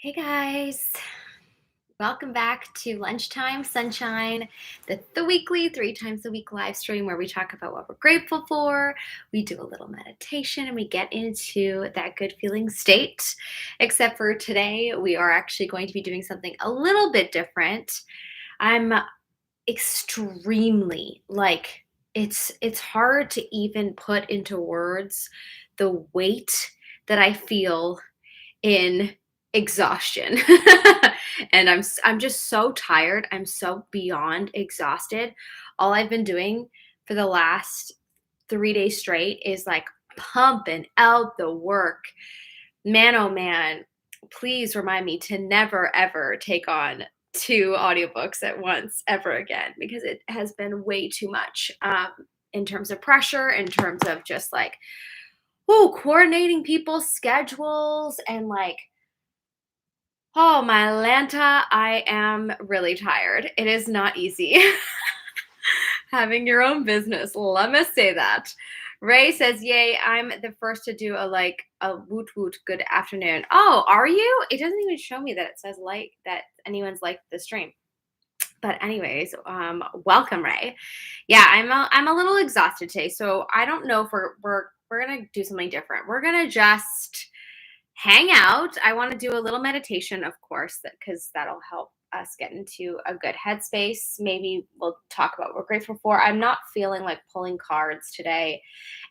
Hey guys, welcome back to Lunchtime Sunshine, the weekly, 3 times a week live stream where we talk about what we're grateful for. We do a little meditation and we get into that good feeling state. Except for today, we are actually going to be doing something a little bit different. I'm extremely it's hard to even put into words the weight that I feel in exhaustion. And I'm just so tired. I'm so beyond exhausted. All I've been doing for the last 3 days straight is like pumping out the work. Man, oh man, please remind me to never ever take on 2 audiobooks at once ever again because it has been way too much in terms of pressure, in terms of just like, coordinating people's schedules and like, oh, my Lanta, I am really tired. It is not easy having your own business. Let me say that. Ray says, "Yay, I'm the first to do a woot woot good afternoon." Oh, are you? It doesn't even show me that it says like that anyone's liked the stream. But anyways, welcome, Ray. Yeah, I'm a little exhausted today, so I don't know if we're gonna do something different. We're gonna just hang out. I want to do a little meditation, of course, that because that'll help us get into a good headspace. Maybe we'll talk about what we're grateful for. I'm not feeling like pulling cards today.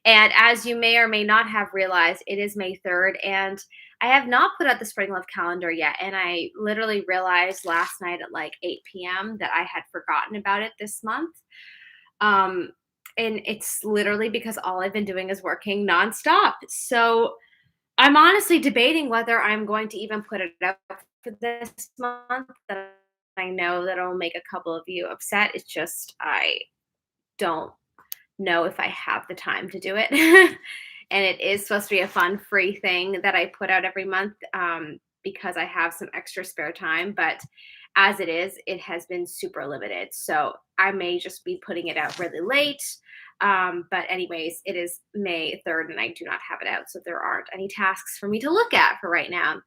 And as you may or may not have realized, it is May 3rd, and I have not put out the Spring Love calendar yet. And I literally realized last night at like 8 p.m. that I had forgotten about it this month. Um, and it's literally because all I've been doing is working nonstop. So I'm honestly debating whether I'm going to even put it up for this month. That I know that it'll make a couple of you upset. It's just I don't know if I have the time to do it. And it is supposed to be a fun, free thing that I put out every month because I have some extra spare time. But as it is, it has been super limited. So I may just be putting it out really late. But anyways, it is May 3rd and I do not have it out. So there aren't any tasks for me to look at for right now.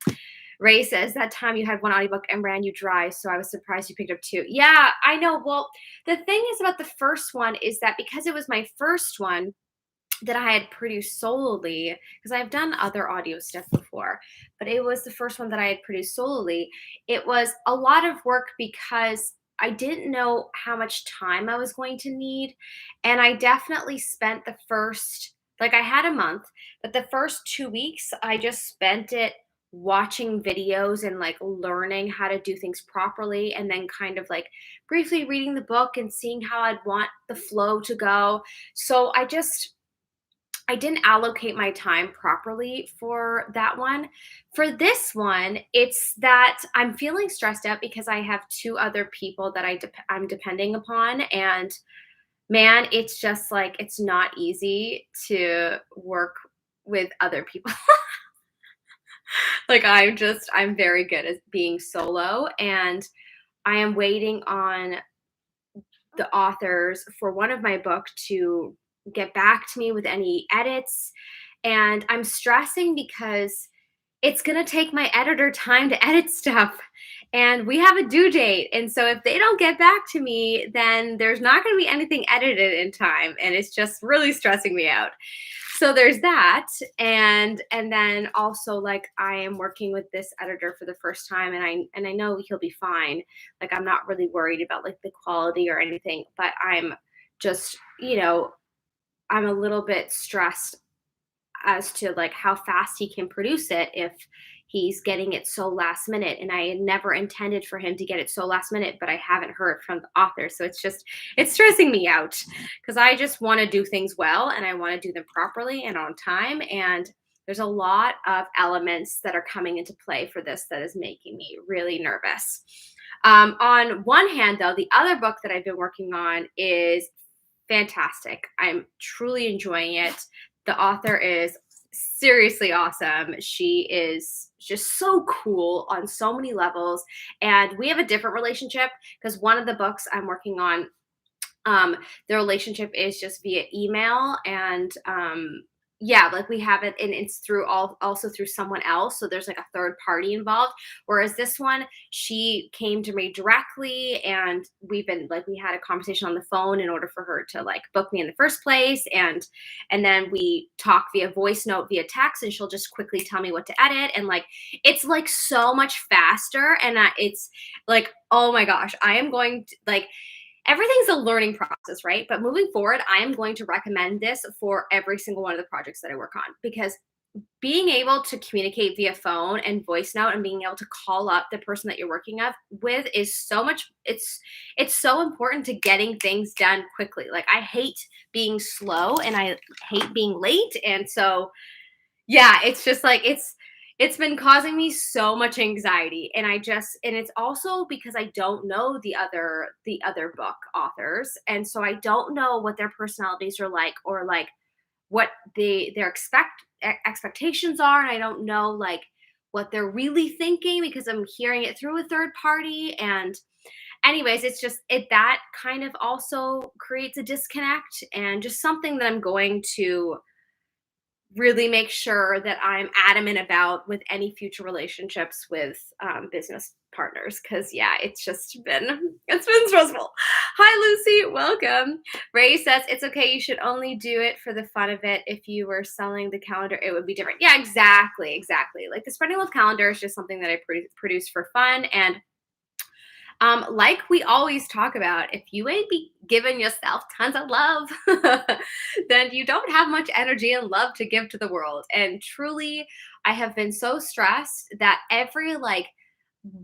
Ray says that time you had one audiobook and ran you dry. So I was surprised you picked up 2. Yeah, I know. Well, the thing is about the first one is that because it was my first one that I had produced solely, because I've done other audio stuff before, but it was the first one that I had produced solely. It was a lot of work because I didn't know how much time I was going to need. And I definitely spent the first, like I had a month, but the first 2 weeks, I just spent it watching videos and like learning how to do things properly and then kind of like briefly reading the book and seeing how I'd want the flow to go. So I didn't allocate my time properly for that one. For this one, it's that I'm feeling stressed out because I have 2 other people that I'm depending upon, and man, it's just like it's not easy to work with other people. Like I'm very good at being solo, and I am waiting on the authors for one of my book to get back to me with any edits. And I'm stressing because it's going to take my editor time to edit stuff. And we have a due date. And so if they don't get back to me, then there's not going to be anything edited in time. And it's just really stressing me out. So there's that. And then also like I am working with this editor for the first time, and I know he'll be fine. Like I'm not really worried about like the quality or anything, but I'm just, I'm a little bit stressed as to like how fast he can produce it if he's getting it so last minute. And I had never intended for him to get it so last minute, but I haven't heard from the author. So it's stressing me out because I just want to do things well and I want to do them properly and on time. And there's a lot of elements that are coming into play for this that is making me really nervous. On one hand, though, the other book that I've been working on is fantastic. I'm truly enjoying it. The author is seriously awesome. She is just so cool on so many levels. And we have a different relationship because one of the books I'm working on, the relationship is just via email. And yeah, like we have it and it's through also through someone else. So there's like a third party involved. Whereas this one, she came to me directly and we had a conversation on the phone in order for her to like book me in the first place. And then we talk via voice note, via text, and she'll just quickly tell me what to edit. And like it's like so much faster. And it's like, oh my gosh, I am going to like everything's a learning process, right? But moving forward, I am going to recommend this for every single one of the projects that I work on because being able to communicate via phone and voice note and being able to call up the person that you're working with is so much it's so important to getting things done quickly. Like I hate being slow and I hate being late. And so yeah, it's just like it's been causing me so much anxiety and and it's also because I don't know the other book authors and so I don't know what their personalities are like or like what their expectations are and I don't know like what they're really thinking because I'm hearing it through a third party and anyways it's just it that kind of also creates a disconnect and just something that I'm going to really make sure that I'm adamant about with any future relationships with business partners. Because yeah, it's been stressful. Hi Lucy, welcome. Ray says it's okay. You should only do it for the fun of it. If you were selling the calendar, it would be different. Yeah, exactly, exactly. Like the Spreading Love calendar is just something that I produce for fun and like we always talk about, if you ain't be giving yourself tons of love, then you don't have much energy and love to give to the world. And truly, I have been so stressed that every like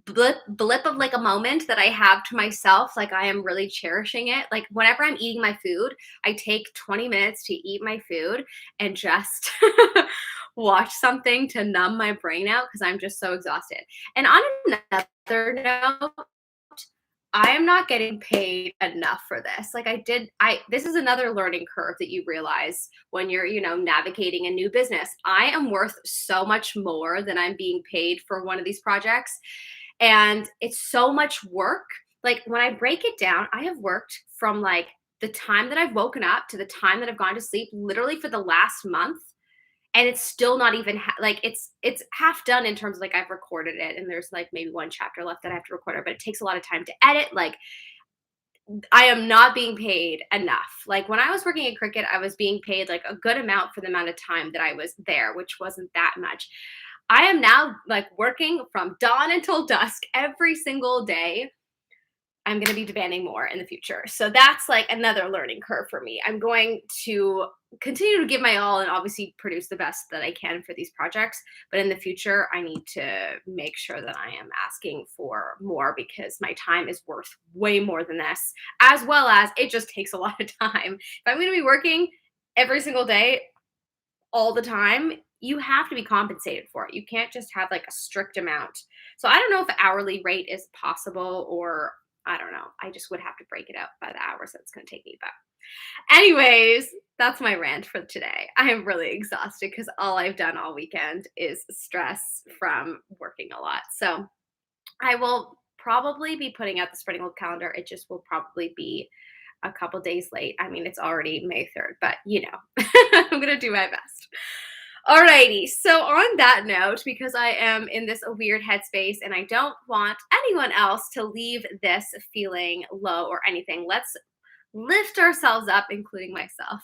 blip of like a moment that I have to myself, like I am really cherishing it. Like whenever I'm eating my food, I take 20 minutes to eat my food and just watch something to numb my brain out because I'm just so exhausted. And on another note, I am not getting paid enough for this. Like this is another learning curve that you realize when you're, navigating a new business. I am worth so much more than I'm being paid for one of these projects. And it's so much work. Like when I break it down, I have worked from like the time that I've woken up to the time that I've gone to sleep, literally for the last month and it's still not even like it's half done in terms of like I've recorded it and there's like maybe one chapter left that I have to record, but it takes a lot of time to edit. Like I am not being paid enough. Like when I was working at Cricket, I was being paid like a good amount for the amount of time that I was there, which wasn't that much. I am now like working from dawn until dusk every single day. I'm going to be demanding more in the future. So that's like another learning curve for me. I'm going to continue to give my all and obviously produce the best that I can for these projects. But in the future, I need to make sure that I am asking for more because my time is worth way more than this, as well as it just takes a lot of time. If I'm going to be working every single day, all the time, you have to be compensated for it. You can't just have like a strict amount. So I don't know if hourly rate is possible or I don't know. I just would have to break it out by the hours that it's going to take me. But anyways, that's my rant for today. I am really exhausted because all I've done all weekend is stress from working a lot. So I will probably be putting out the Spreading Love calendar. It just will probably be a couple days late. I mean, it's already May 3rd, but I'm going to do my best. Alrighty, so on that note, because I am in this weird headspace and I don't want anyone else to leave this feeling low or anything, let's lift ourselves up, including myself,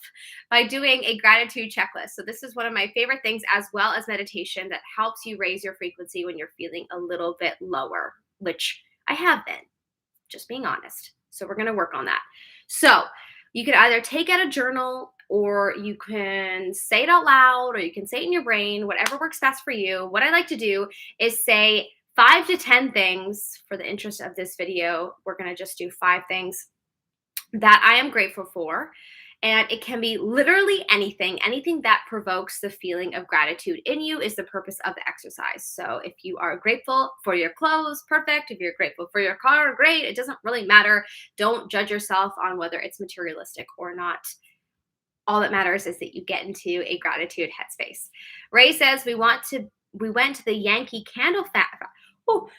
by doing a gratitude checklist. So this is one of my favorite things, as well as meditation, that helps you raise your frequency when you're feeling a little bit lower, which I have been, just being honest. So we're going to work on that. So you could either take out a journal or you can say it out loud or you can say it in your brain, whatever works best for you. What I like to do is say 5 to 10 things. For the interest of this video, we're going to just do 5 things that I am grateful for. And it can be literally anything that provokes the feeling of gratitude in you is the purpose of the exercise. So if you are grateful for your clothes, perfect. If you're grateful for your car, great. It doesn't really matter. Don't judge yourself on whether it's materialistic or not. All that matters is that you get into a gratitude headspace. Ray says we went to the Yankee Candle Factory. Oh,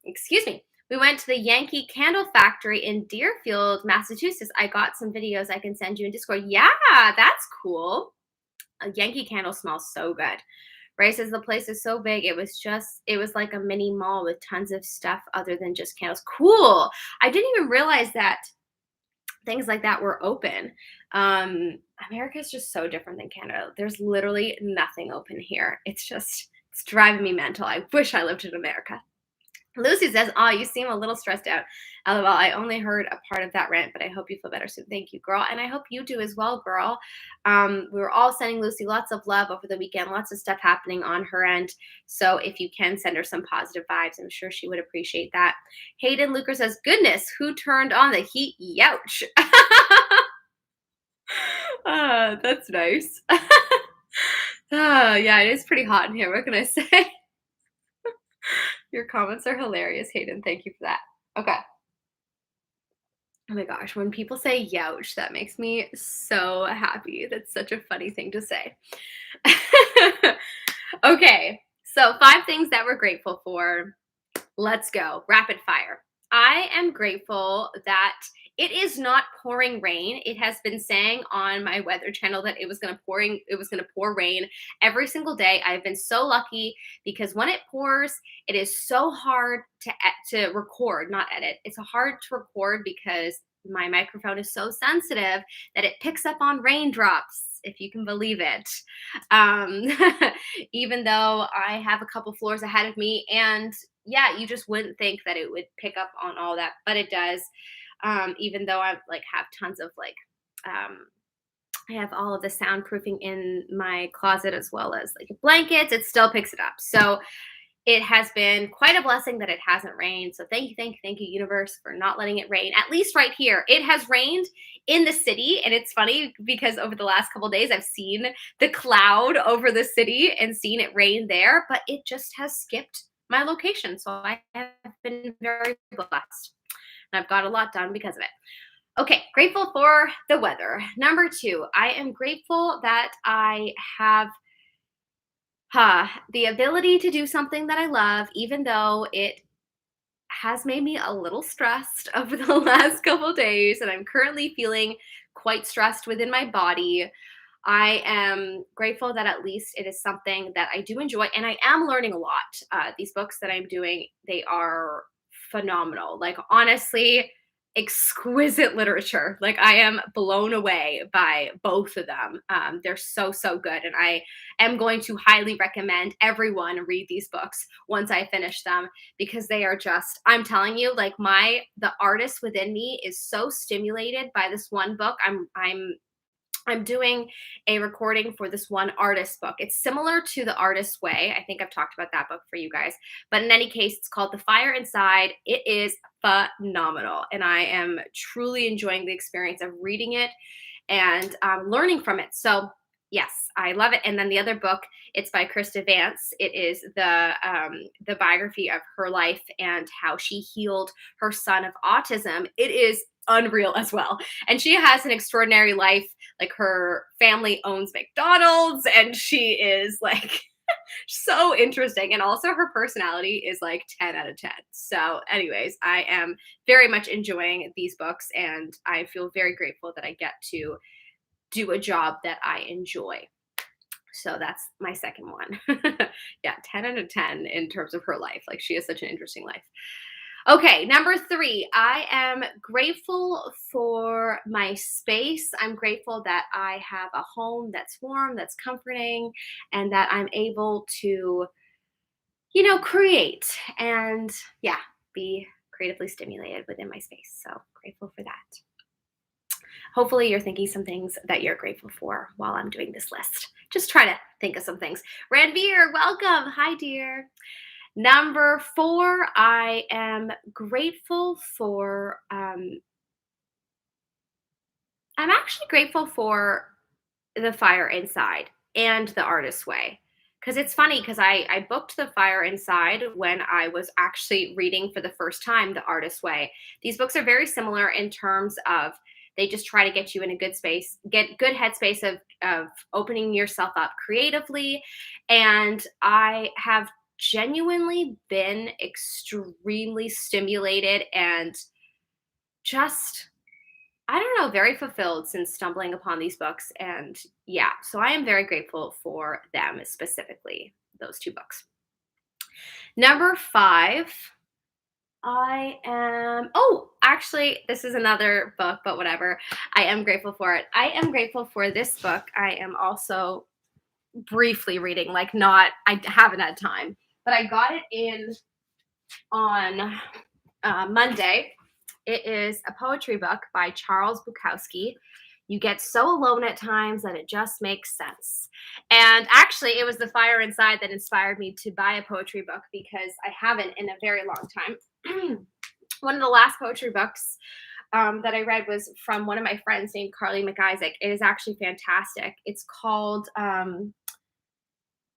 excuse me. We went to the Yankee Candle Factory in Deerfield, Massachusetts. I got some videos I can send you in Discord. Yeah, that's cool. a Yankee Candle smells so good. Ray says the place is so big. It was like a mini mall with tons of stuff other than just candles. Cool. I didn't even realize that things like that were open. America is just so different than Canada. There's literally nothing open here. It's driving me mental. I wish I lived in America. Lucy says, "Oh, you seem a little stressed out. LOL, I only heard a part of that rant, but I hope you feel better soon." Thank you, girl. And I hope you do as well, girl. We were all sending Lucy lots of love over the weekend, lots of stuff happening on her end. So if you can send her some positive vibes, I'm sure she would appreciate that. Hayden Luker says, "Goodness, who turned on the heat? Youch." That's nice. Yeah, it is pretty hot in here. What can I say? Your comments are hilarious, Hayden. Thank you for that. Okay. Oh my gosh, when people say youch, that makes me so happy. That's such a funny thing to say. Okay, so 5 things that we're grateful for. Let's go. Rapid fire. I am grateful that it is not pouring rain. It has been saying on my weather channel that it was going to pour rain every single day. I've been so lucky because when it pours, it is so hard to record, not edit. It's hard to record because my microphone is so sensitive that it picks up on raindrops, if you can believe it. Um, even though I have a couple floors ahead of me, and yeah, you just wouldn't think that it would pick up on all that, but it does. Even though I like have tons of um, I have all of the soundproofing in my closet as well as like blankets, it still picks it up. So it has been quite a blessing that it hasn't rained. So thank you, universe, for not letting it rain. At least right here, it has rained in the city, and it's funny because over the last couple of days, I've seen the cloud over the city and seen it rain there, but it just has skipped my location. So I have been very blessed, and I've got a lot done because of it. Okay, grateful for the weather. Number 2, I am grateful that I have the ability to do something that I love, even though it has made me a little stressed over the last couple days, and I'm currently feeling quite stressed within my body. I am grateful that at least it is something that I do enjoy, and I am learning a lot. These books that I'm doing, they are phenomenal. Like, honestly, exquisite literature. Like, I am blown away by both of them. They're so good, and I am going to highly recommend everyone read these books once I finish them, because they are just, I'm telling you, like, the artist within me is so stimulated by this one book. I'm doing a recording for this one artist book. It's similar to The Artist's Way. I think I've talked about that book for you guys. But in any case, it's called The Fire Inside. It is phenomenal. And I am truly enjoying the experience of reading it and learning from it. So yes, I love it. And then the other book, it's by Krista Vance. It is the biography of her life and how she healed her son of autism. It is unreal as well. And she has an extraordinary life. Like, her family owns McDonald's, and she is like so interesting. And also her personality is like 10 out of 10. So anyways, I am very much enjoying these books, and I feel very grateful that I get to do a job that I enjoy. So that's my second one. Yeah, 10 out of 10 in terms of her life. Like, she has such an interesting life. Okay, number 3, I am grateful for my space. I'm grateful that I have a home that's warm, that's comforting, and that I'm able to, create and, yeah, be creatively stimulated within my space. So grateful for that. Hopefully you're thinking some things that you're grateful for while I'm doing this list. Just try to think of some things. Ranveer, welcome. Hi, dear. Number 4, I am grateful for, I'm actually grateful for The Fire Inside and The Artist's Way. Because it's funny, because I booked The Fire Inside when I was actually reading for the first time The Artist's Way. These books are very similar in terms of they just try to get you in a good space, get good headspace of opening yourself up creatively. And I have genuinely been extremely stimulated and just I don't know, very fulfilled since stumbling upon these books. And yeah, so I am very grateful for them, specifically those two books. Number five, actually, this is another book, but whatever. I am grateful for it. I am grateful for this book. I am also briefly reading, like, not, I haven't had time, but I got it in on Monday. It is a poetry book by Charles Bukowski. You get so alone at times that it just makes sense. And actually, it was the fire inside that inspired me to buy a poetry book because I haven't in a very long time. One of the last poetry books that I read was from one of my friends named Carly McIsaac. It is actually fantastic. It's called why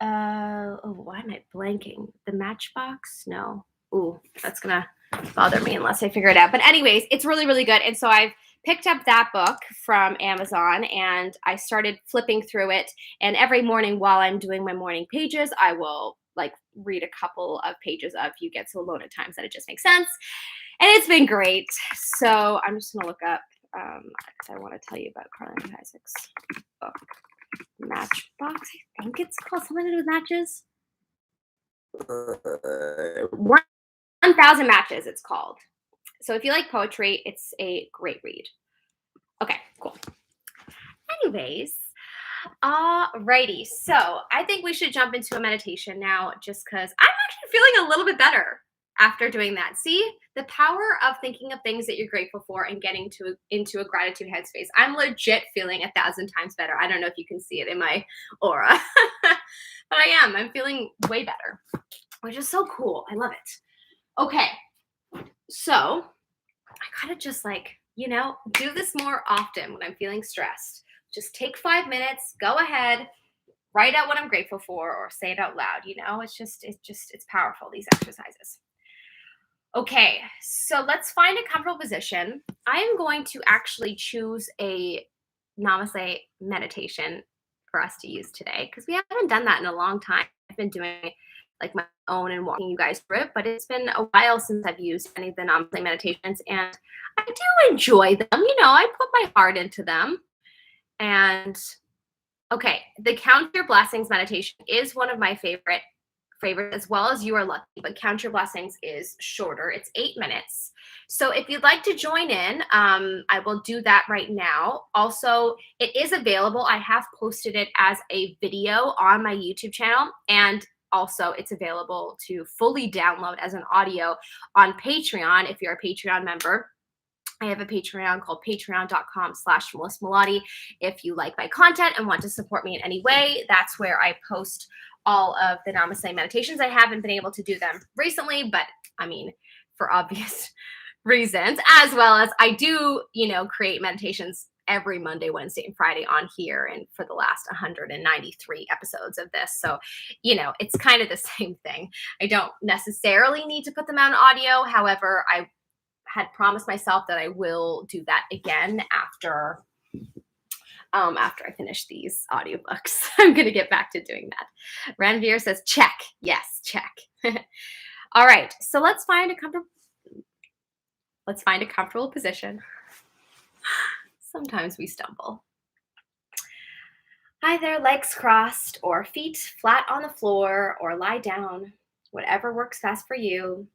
am I blanking? The Matchbox? No. Ooh, that's gonna bother me unless I figure it out. But anyways, it's really, really good. And so I've picked up that book from Amazon and I started flipping through it. And every morning while I'm doing my morning pages, I will like read a couple of pages of You Get So Alone at Times That It Just Makes Sense. And it's been great. So I'm just gonna look up because I want to tell you about Carly Isaac's book. Matchbox, I think it's called something to do with matches. 1,000 Matches, it's called. So if you like poetry, it's a great read. Okay, cool. Anyways, alrighty. So I think we should jump into a meditation now, just because I'm actually feeling a little bit better after doing that. See the power of thinking of things that you're grateful for and getting into a gratitude headspace. I'm legit feeling 1,000 times better. I don't know if you can see it in my aura, but I am. I'm feeling way better, which is so cool. I love it. Okay, so I gotta just do this more often when I'm feeling stressed. Just take 5 minutes, go ahead, write out what I'm grateful for, or say it out loud. It's powerful, these exercises. Okay, so let's find a comfortable position. I am going to actually choose a namaste meditation for us to use today because we haven't done that in a long time. I've been doing like my own and walking you guys through it, but it's been a while since I've used any of the namaste meditations, and I do enjoy them. I put my heart into them. And okay, the Count Your Blessings meditation is one of my favorites, as well as You Are Lucky, but Count Your Blessings is shorter. It's 8 minutes. So if you'd like to join in, I will do that right now. Also, it is available. I have posted it as a video on my YouTube channel, and also it's available to fully download as an audio on Patreon if you're a Patreon member. I have a Patreon called patreon.com/Melissa Melotti. If you like my content and want to support me in any way, that's where I post all of the Namaste meditations. I haven't been able to do them recently, but I mean, for obvious reasons, as well as I do, create meditations every Monday, Wednesday, and Friday on here, and for the last 193 episodes of this. So, it's kind of the same thing. I don't necessarily need to put them out in audio. However, I had promised myself that I will do that again after I finish these audiobooks. I'm going to get back to doing that. Ranveer says, check. Yes, check. All right. So let's find a comfortable position. Sometimes we stumble. Either legs crossed or feet flat on the floor or lie down, whatever works best for you.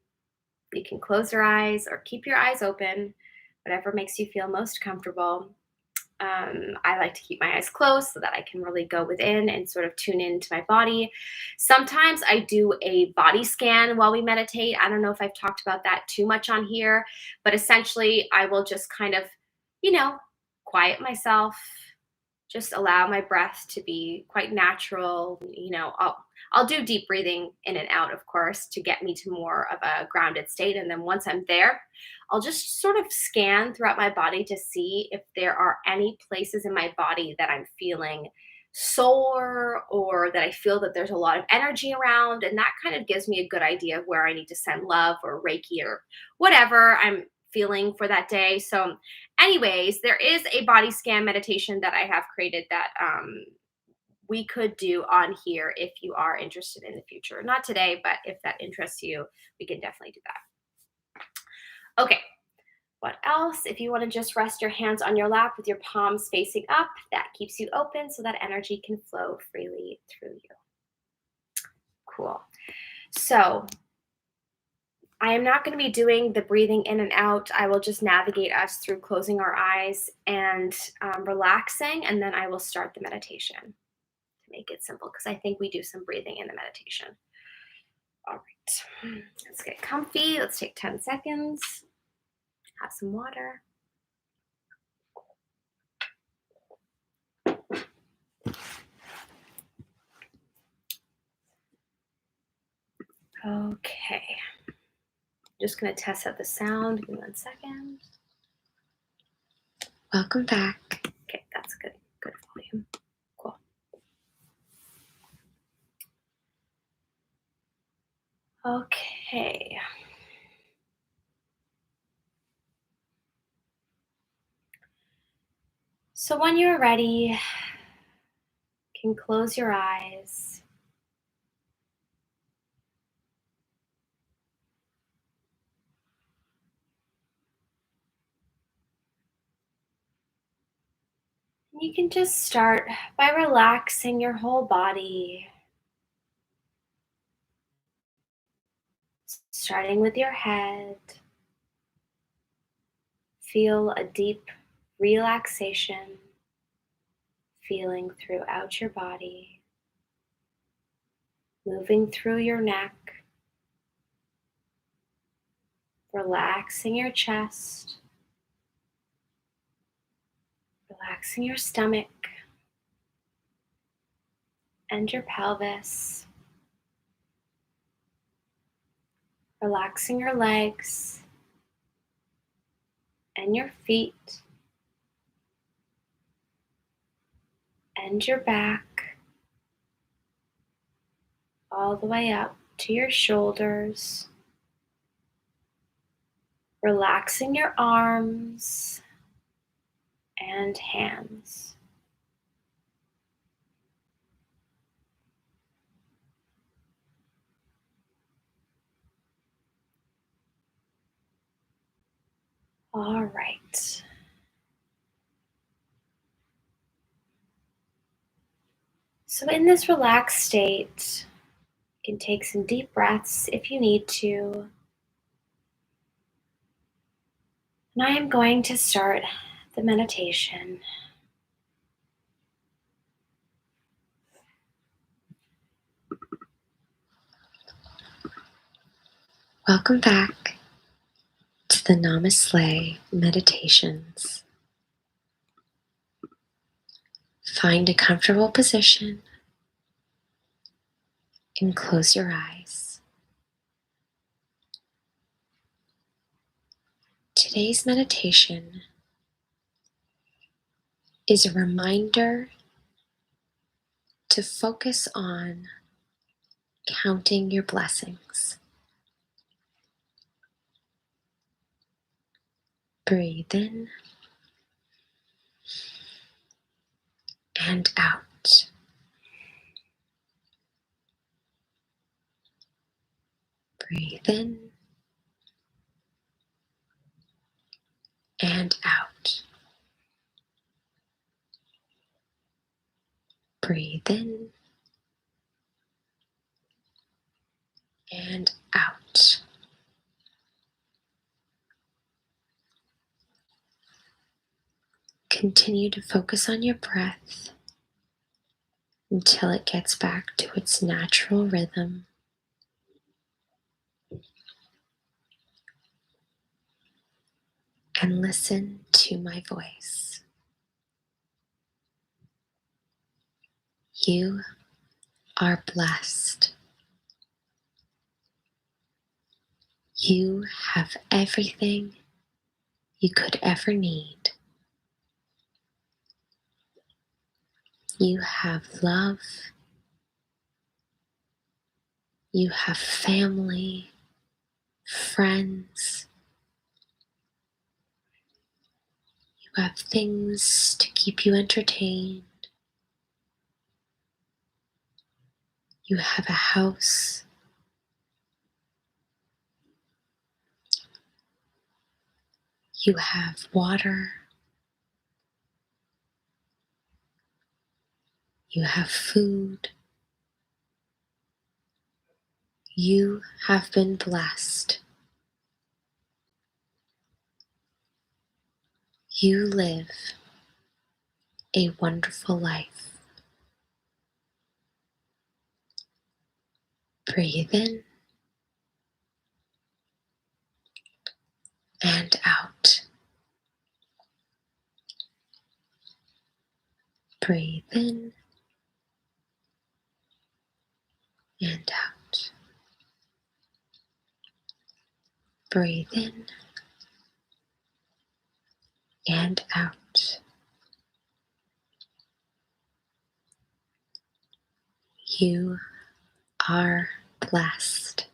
You can close your eyes or keep your eyes open, whatever makes you feel most comfortable. I like to keep my eyes closed so that I can really go within and sort of tune into my body. Sometimes I do a body scan while we meditate. I don't know if I've talked about that too much on here, but essentially I will just kind of, quiet myself, just allow my breath to be quite natural. I'll do deep breathing in and out, of course, to get me to more of a grounded state. And then once I'm there, I'll just sort of scan throughout my body to see if there are any places in my body that I'm feeling sore or that I feel that there's a lot of energy around. And that kind of gives me a good idea of where I need to send love or Reiki or whatever I'm feeling for that day. So anyways, there is a body scan meditation that I have created that we could do on here if you are interested in the future. Not today, but if that interests you, we can definitely do that. Okay, What else? If you want to just rest your hands on your lap with your palms facing up, that keeps you open so that energy can flow freely through you. Cool. So I am not going to be doing the breathing in and out. I will just navigate us through closing our eyes and relaxing, and then I will start the meditation to make it simple because I think we do some breathing in the meditation. All right, let's get comfy. Let's take 10 seconds. Have some water. Okay. Just going to test out the sound. Give me 1 second. Welcome back. Okay, that's good. Good volume. Cool. Okay. So when you're ready, you can close your eyes. You can just start by relaxing your whole body, starting with your head. Feel a deep relaxation feeling throughout your body, moving through your neck, relaxing your chest, relaxing your stomach and your pelvis, relaxing your legs and your feet and your back, all the way up to your shoulders, relaxing your arms and hands. All right. So in this relaxed state, you can take some deep breaths if you need to. And I am going to start the meditation. Welcome back to the Namaste meditations. Find a comfortable position and close your eyes. Today's meditation is a reminder to focus on counting your blessings. Breathe in and out. Breathe in and out. Breathe in and out. Continue to focus on your breath until it gets back to its natural rhythm. And listen to my voice. You are blessed. You have everything you could ever need. You have love. You have family, friends. You have things to keep you entertained. You have a house. You have water. You have food. You have been blessed. You live a wonderful life. Breathe in and out. Breathe in and out. Breathe in and out. You are blessed.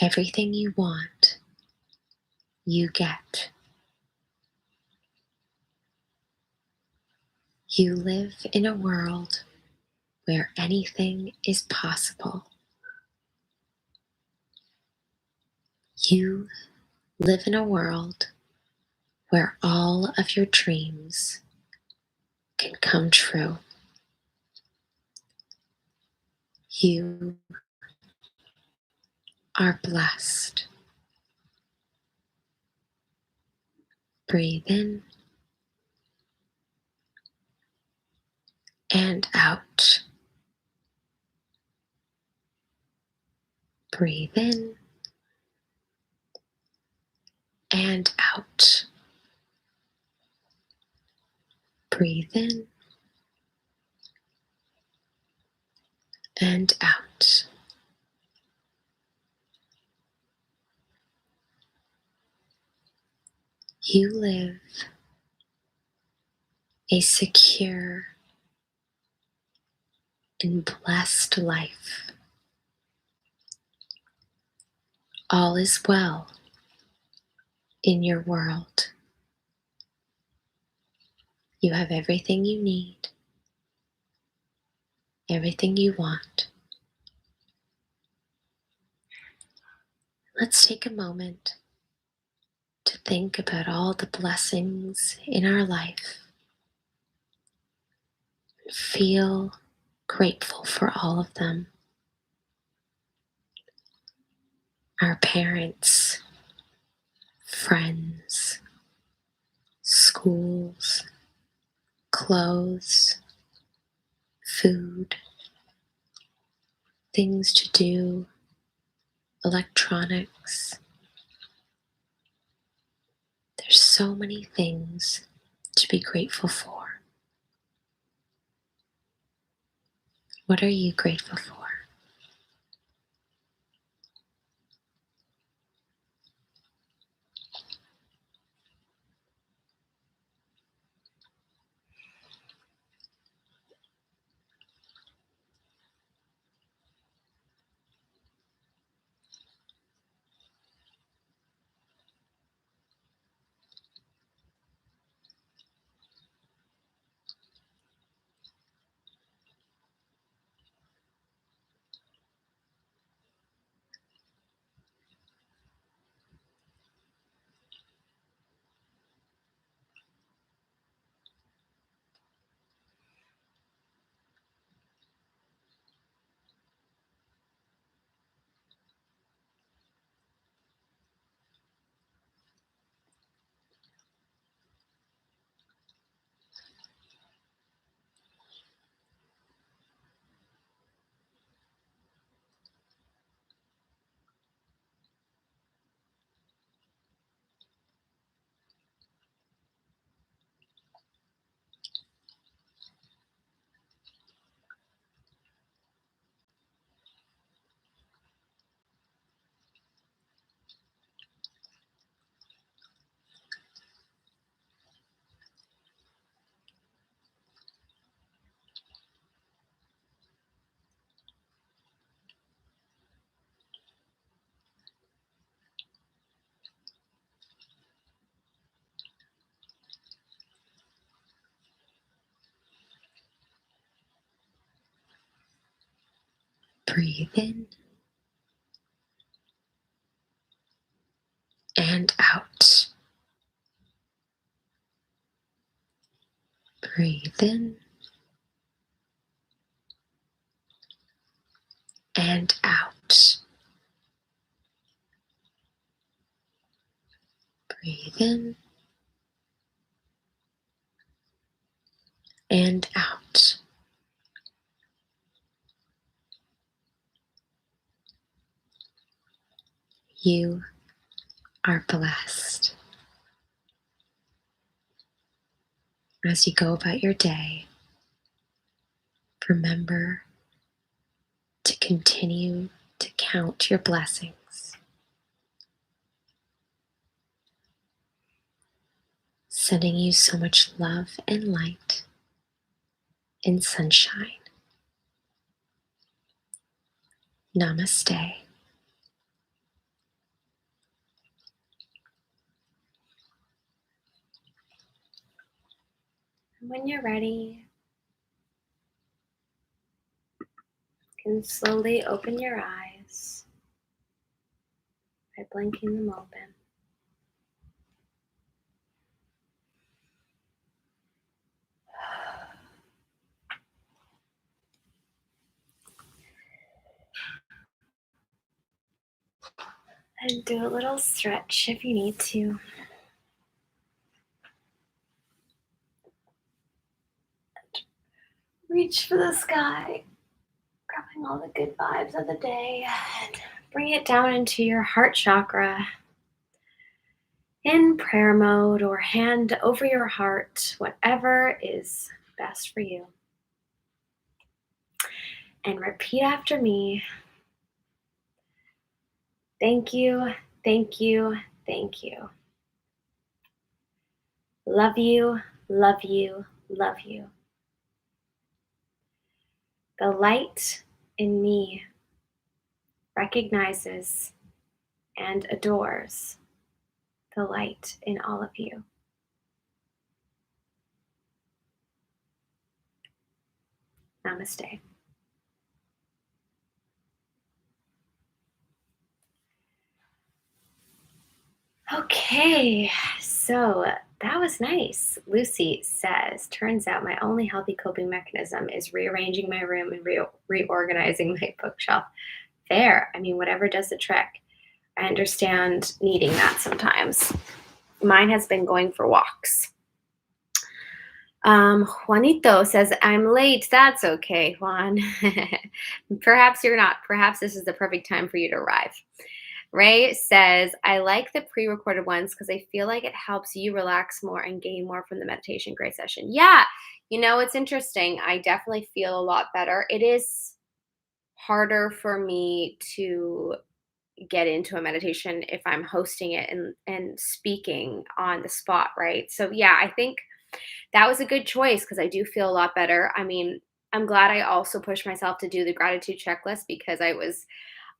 Everything you want, you get. You live in a world where anything is possible. You live in a world where all of your dreams can come true. You are blessed. Breathe in and out. Breathe in and out. Breathe in and out. You live a secure and blessed life. All is well in your world. You have everything you need, everything you want. Let's take a moment to think about all the blessings in our life. Feel grateful for all of them. Our parents, friends, schools, clothes, food, things to do, electronics. There's so many things to be grateful for. What are you grateful for? Breathe in Breathe in and out. Breathe in and out. You are blessed. As you go about your day, remember to continue to count your blessings, sending you so much love and light and sunshine. Namaste. When you're ready, you can slowly open your eyes by blinking them open. And do a little stretch if you need to. Reach for the sky, grabbing all the good vibes of the day, and bring it down into your heart chakra in prayer mode or hand over your heart, whatever is best for you. And repeat after me. Thank you, thank you, thank you. Love you, love you, love you. The light in me recognizes and adores the light in all of you. Namaste. Okay, so that was nice. Lucy says, turns out my only healthy coping mechanism is rearranging my room and reorganizing my bookshelf. Fair. I mean, whatever does the trick. I understand needing that sometimes. Mine has been going for walks. Juanito says, I'm late. That's okay, Juan. Perhaps you're not. Perhaps this is the perfect time for you to arrive. Ray says, I like the pre recorded ones because I feel like it helps you relax more and gain more from the meditation gray session. Yeah, it's interesting. I definitely feel a lot better. It is harder for me to get into a meditation if I'm hosting it and speaking on the spot, right? So, yeah, I think that was a good choice because I do feel a lot better. I mean, I'm glad I also pushed myself to do the gratitude checklist because I was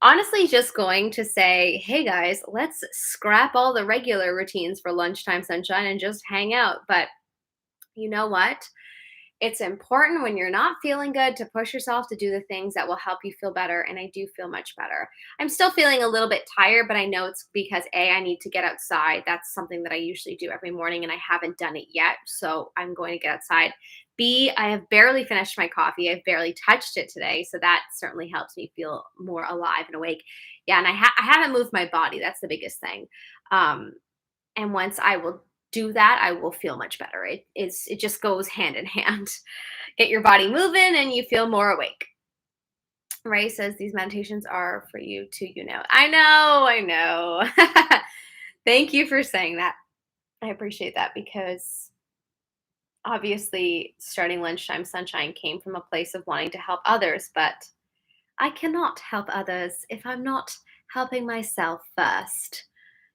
honestly just going to say, hey guys, let's scrap all the regular routines for lunchtime sunshine and just hang out. But you know what? It's important when you're not feeling good to push yourself to do the things that will help you feel better. And I do feel much better. I'm still feeling a little bit tired, but I know it's because A, I need to get outside. That's something that I usually do every morning and I haven't done it yet. So I'm going to get outside. B, I have barely finished my coffee. I've barely touched it today. So that certainly helps me feel more alive and awake. Yeah. And I haven't moved my body. That's the biggest thing. And once I will do that, I will feel much better. It just goes hand in hand. Get your body moving and you feel more awake. Ray says these meditations are for you too, I know. Thank you for saying that. I appreciate that because obviously starting lunchtime sunshine came from a place of wanting to help others, but I cannot help others if I'm not helping myself first,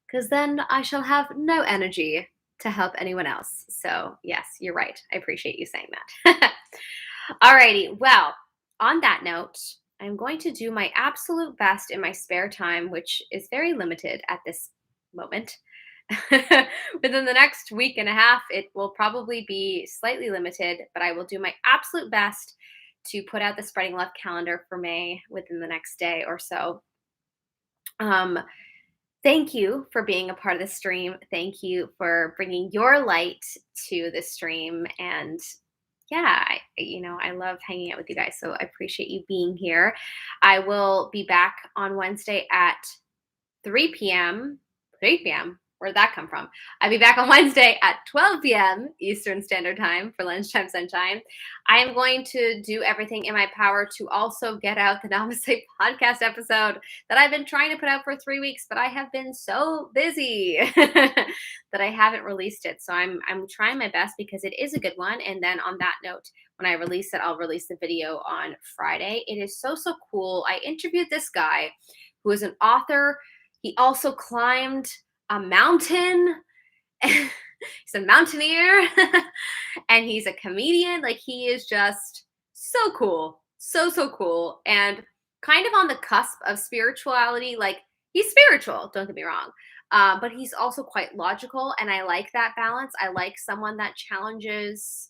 because then I shall have no energy to help anyone else. So, yes, you're right. I appreciate you saying that. Alrighty. Well, on that note, I'm going to do my absolute best in my spare time, which is very limited at this moment. Within the next week and a half, it will probably be slightly limited, but I will do my absolute best to put out the Spreading Love calendar for May within the next day or so. Thank you for being a part of the stream. Thank you for bringing your light to the stream and yeah, I love hanging out with you guys. So I appreciate you being here. I will be back on Wednesday at 3 p.m. 3 p.m. Where'd that come from? I'll be back on Wednesday at 12 p.m. Eastern Standard Time for Lunchtime Sunshine. I am going to do everything in my power to also get out the Namaste podcast episode that I've been trying to put out for 3 weeks, but I have been so busy that I haven't released it. So I'm trying my best because it is a good one. And then on that note, when I release it, I'll release the video on Friday. It is so cool. I interviewed this guy who is an author. He also climbed a mountain. He's a mountaineer and he's a comedian. Like, he is just so cool. So cool. And kind of on the cusp of spirituality. Like, he's spiritual, don't get me wrong. But he's also quite logical. And I like that balance. I like someone that challenges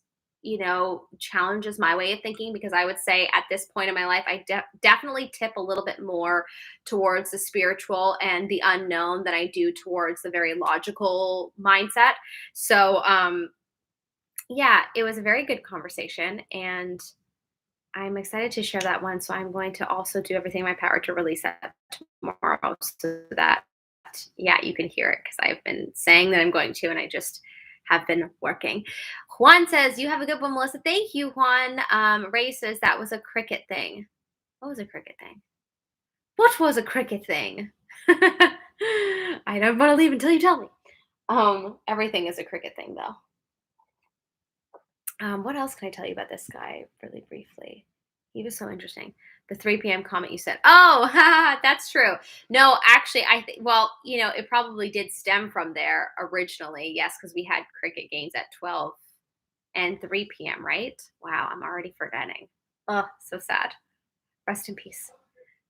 my way of thinking, because I would say at this point in my life, I definitely tip a little bit more towards the spiritual and the unknown than I do towards the very logical mindset. So, yeah, it was a very good conversation, and I'm excited to share that one. So I'm going to also do everything in my power to release that tomorrow so that, yeah, you can hear it, because I've been saying that I'm going to, and I just have been working. Juan says, you have a good one, Melissa. Thank you, Juan. Ray says, that was a cricket thing. What was a cricket thing? What was a cricket thing? I don't want to leave until you tell me. Everything is a cricket thing, though. What else can I tell you about this guy really briefly? He was so interesting. The 3 p.m. comment you said, oh, that's true. No, actually, well, it probably did stem from there originally. Yes, because we had cricket games at 12 and 3 p.m., right? Wow, I'm already forgetting. Oh, so sad. Rest in peace.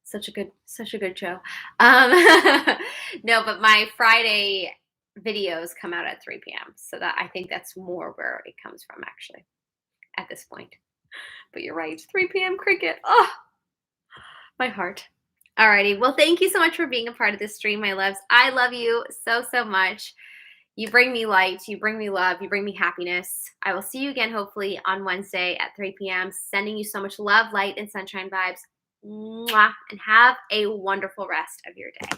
Such a good show. No, but my Friday videos come out at 3 p.m. So that, I think that's more where it comes from, actually, at this point. But you're right, 3 p.m. cricket. Oh, my heart. Alrighty. Well, thank you so much for being a part of this stream, my loves. I love you so much. You bring me light, you bring me love, you bring me happiness. I will see you again, hopefully, on Wednesday at 3 p.m. Sending you so much love, light, and sunshine vibes. Mwah, and have a wonderful rest of your day.